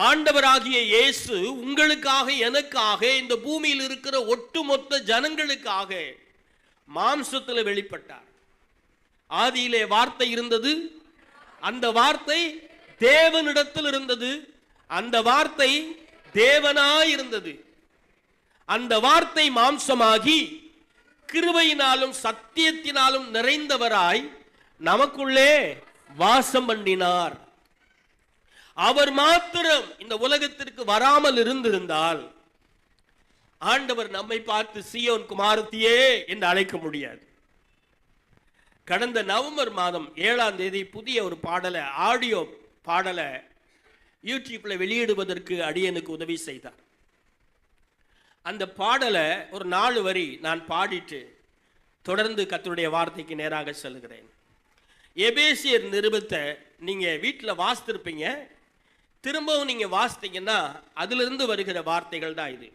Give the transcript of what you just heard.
ஆண்டவராகிய இயேசு உங்களுக்காக, எனக்காக, இந்த பூமியில் இருக்கிற ஒட்டுமொத்த ஜனங்களுக்காக மாம்சத்தில் வெளிப்பட்டார். ஆதியிலே வார்த்தை இருந்தது, அந்த வார்த்தை தேவனிடத்தில் இருந்தது, அந்த வார்த்தை தேவனாய் இருந்தது. அந்த வார்த்தை மாம்சமாகி கிருபையினாலும் சத்தியத்தினாலும் நிறைந்தவராய் நமக்குள்ளே வாசம் பண்ணினார். அவர் மாத்திரம் இந்த உலகத்திற்கு வராமல் இருந்திருந்தால் ஆண்டவர் நம்மை பார்த்து சீயோன் குமாரத்தியே என்று அழைக்க முடியாது. கடந்த நவம்பர் மாதம் 7ஆம் தேதி புதிய ஒரு பாடலை, ஆடியோ பாடலை யூடியூப்ல வெளியிடுவதற்கு அடியனுக்கு உதவி செய்தார். அந்த பாடலை ஒரு 4 வரி நான் பாடிட்டு தொடர்ந்து கர்த்தருடைய வார்த்தைக்கு நேராக செல்கிறேன். எபேசியர் நிருபத்தை நீங்க வீட்டில் வாசித்திருப்பீங்க. திரும்பவும் நீங்க வாசித்தீங்கன்னா அதிலிருந்து வருகிற வார்த்தைகள் தான் இது.